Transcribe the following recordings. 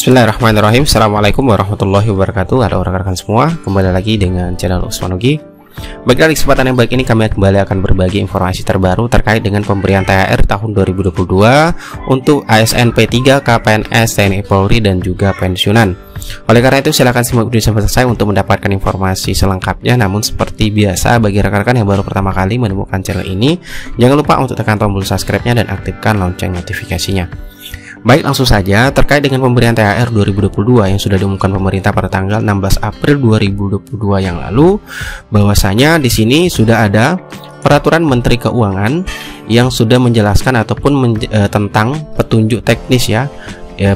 Bismillahirrahmanirrahim. Assalamualaikum warahmatullahi wabarakatuh. Halo rekan-rekan semua, kembali lagi dengan channel Usman Nugi. Baiklah, di kesempatan yang baik ini kami kembali akan berbagi informasi terbaru terkait dengan pemberian THR tahun 2022 untuk ASN P3, KPNS, TNI Polri dan juga pensiunan. Oleh karena itu silakan simak video sampai selesai untuk mendapatkan informasi selengkapnya. Namun seperti biasa, bagi rekan-rekan yang baru pertama kali menemukan channel ini, jangan lupa untuk tekan tombol subscribe-nya dan aktifkan lonceng notifikasinya. Baik, langsung saja terkait dengan pemberian THR 2022 yang sudah diumumkan pemerintah pada tanggal 16 April 2022 yang lalu, bahwasanya di sini sudah ada peraturan Menteri Keuangan yang sudah menjelaskan ataupun tentang petunjuk teknis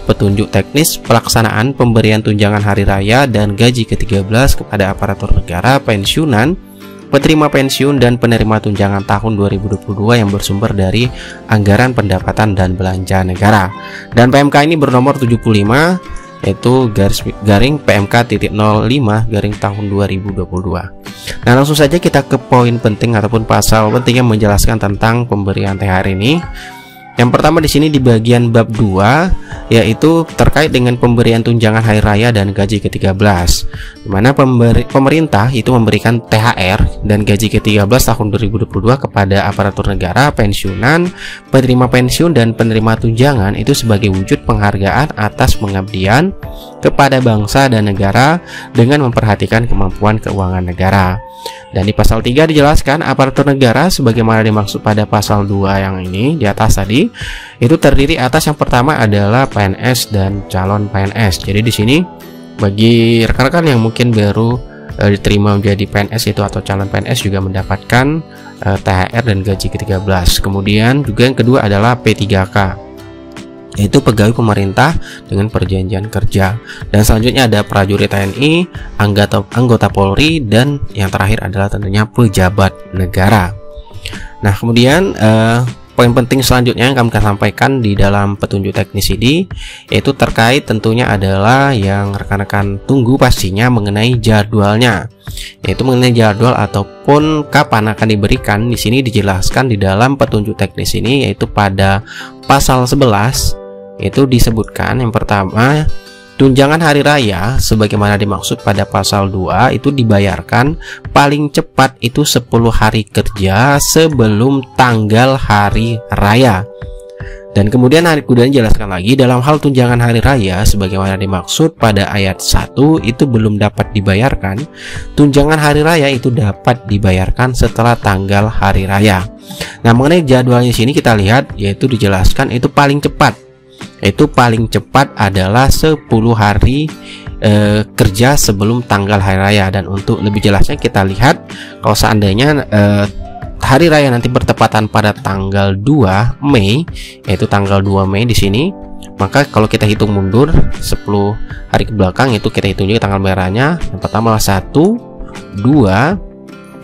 petunjuk teknis pelaksanaan pemberian tunjangan hari raya dan gaji ke-13 kepada aparatur negara, pensiunan, penerima pensiun dan penerima tunjangan tahun 2022 yang bersumber dari anggaran pendapatan dan belanja negara. Dan PMK ini bernomor 75, yaitu garing PMK.05 garing tahun 2022. Nah, langsung saja kita ke poin penting ataupun pasal penting yang menjelaskan tentang pemberian THR ini. Yang pertama di sini di bagian bab 2, yaitu terkait dengan pemberian tunjangan hari raya dan gaji ke-13, di mana pemerintah itu memberikan THR dan gaji ke-13 tahun 2022 kepada aparatur negara, pensiunan, penerima pensiun dan penerima tunjangan itu sebagai wujud penghargaan atas pengabdian kepada bangsa dan negara dengan memperhatikan kemampuan keuangan negara. Dan di pasal 3 dijelaskan aparatur negara sebagaimana dimaksud pada pasal 2 yang ini di atas tadi, itu terdiri atas yang pertama adalah PNS dan calon PNS. Jadi di sini bagi rekan-rekan yang mungkin baru diterima menjadi PNS itu atau calon PNS juga mendapatkan THR dan gaji ke-13. Kemudian juga yang kedua adalah P3K, yaitu pegawai pemerintah dengan perjanjian kerja. Dan selanjutnya ada prajurit TNI, anggota Polri, dan yang terakhir adalah tentunya pejabat negara. Nah, kemudian poin penting selanjutnya yang kami akan sampaikan di dalam petunjuk teknis ini, yaitu terkait tentunya adalah yang rekan-rekan tunggu pastinya mengenai jadwalnya, yaitu mengenai jadwal ataupun kapan akan diberikan. Di sini dijelaskan di dalam petunjuk teknis ini, yaitu pada pasal 11 itu disebutkan yang pertama, tunjangan hari raya sebagaimana dimaksud pada pasal 2 itu dibayarkan paling cepat itu 10 hari kerja sebelum tanggal hari raya. Dan kemudian dijelaskan lagi dalam hal tunjangan hari raya sebagaimana dimaksud pada ayat 1 itu belum dapat dibayarkan. Tunjangan hari raya itu dapat dibayarkan setelah tanggal hari raya. Nah, mengenai jadwalnya sini kita lihat, yaitu dijelaskan itu paling cepat. Itu paling cepat adalah 10 hari kerja sebelum tanggal hari raya. Dan untuk lebih jelasnya kita lihat, kalau seandainya hari raya nanti bertepatan pada tanggal 2 Mei, yaitu tanggal 2 Mei di sini, maka kalau kita hitung mundur 10 hari ke belakang, itu kita hitung juga tanggal merahnya. Yang pertama 1, 2,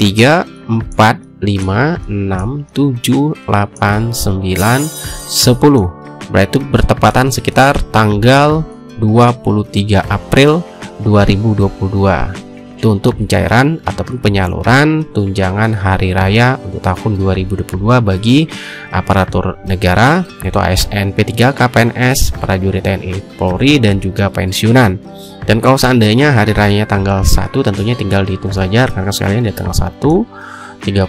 3, 4, 5, 6, 7, 8, 9, 10. Berarti bertepatan sekitar tanggal 23 April 2022. Itu untuk pencairan ataupun penyaluran tunjangan hari raya untuk tahun 2022 bagi aparatur negara, yaitu ASN P3, KPNS, prajurit TNI Polri dan juga pensiunan. Dan kalau seandainya hari rayanya tanggal 1, tentunya tinggal dihitung saja rekan-rekan sekalian di tanggal 1, 32,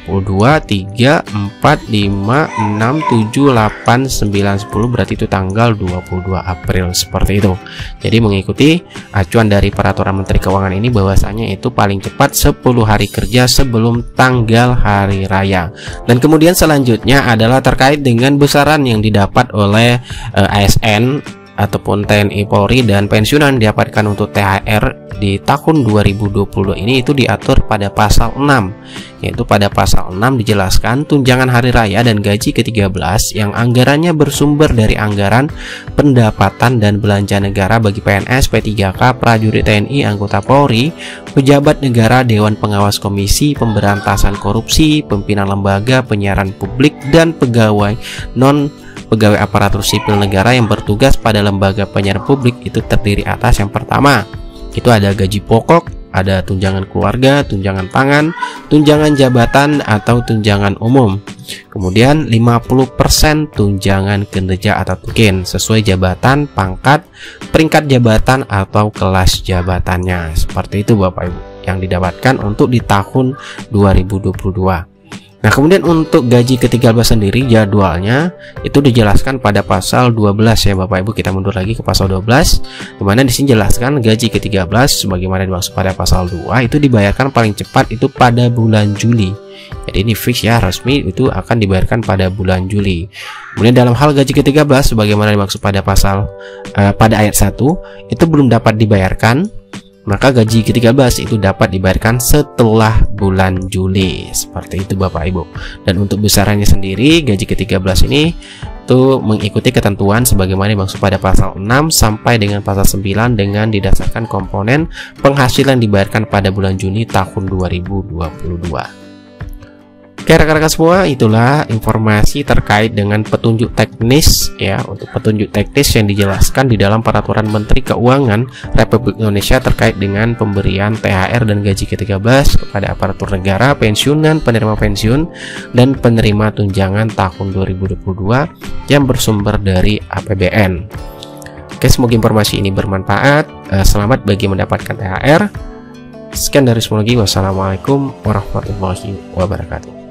3, 4, 5, 6, 7, 8, 9, 10, berarti itu tanggal 22 April, seperti itu. Jadi mengikuti acuan dari peraturan Menteri Keuangan ini, bahwasanya itu paling cepat 10 hari kerja sebelum tanggal hari raya. Dan kemudian selanjutnya adalah terkait dengan besaran yang didapat oleh ASN ataupun TNI Polri dan pensiunan didapatkan untuk THR di tahun 2020 ini, itu diatur pada pasal 6, yaitu pada pasal 6 dijelaskan tunjangan hari raya dan gaji ke-13 yang anggarannya bersumber dari anggaran pendapatan dan belanja negara bagi PNS, P3K, prajurit TNI, anggota Polri, pejabat negara, Dewan Pengawas Komisi Pemberantasan Korupsi, pimpinan lembaga penyiaran publik dan pegawai aparatur sipil negara yang bertugas pada lembaga penyiaran publik, itu terdiri atas yang pertama, itu ada gaji pokok ada tunjangan keluarga, tunjangan pangan, tunjangan jabatan atau tunjangan umum. Kemudian 50% tunjangan kinerja atau tukin sesuai jabatan, pangkat, peringkat jabatan atau kelas jabatannya. Seperti itu Bapak Ibu yang didapatkan untuk di tahun 2022. Nah, kemudian untuk gaji ke-13 sendiri jadwalnya itu dijelaskan pada pasal 12 ya Bapak Ibu. Kita mundur lagi ke pasal 12, dimana di sini jelaskan gaji ke-13 sebagaimana dimaksud pada pasal 2 itu dibayarkan paling cepat itu pada bulan Juli. Jadi ini fix ya, resmi itu akan dibayarkan pada bulan Juli. Kemudian dalam hal gaji ke-13 sebagaimana dimaksud pada pasal pada ayat 1 itu belum dapat dibayarkan, maka gaji ke-13 itu dapat dibayarkan setelah bulan Juli. Seperti itu Bapak Ibu. Dan untuk besarannya sendiri gaji ke-13 ini itu mengikuti ketentuan sebagaimana dimaksud pada pasal 6 sampai dengan pasal 9 dengan didasarkan komponen penghasilan dibayarkan pada bulan Juni tahun 2022. Oke rekan-rekan semua, itulah informasi terkait dengan petunjuk teknis ya, untuk petunjuk teknis yang dijelaskan di dalam Peraturan Menteri Keuangan Republik Indonesia terkait dengan pemberian THR dan gaji ke-13 kepada aparatur negara, pensiunan, penerima pensiun, dan penerima tunjangan tahun 2022 yang bersumber dari APBN. Oke, semoga informasi ini bermanfaat. Selamat bagi mendapatkan THR. Sekian dari Semoga. Wassalamualaikum warahmatullahi wabarakatuh.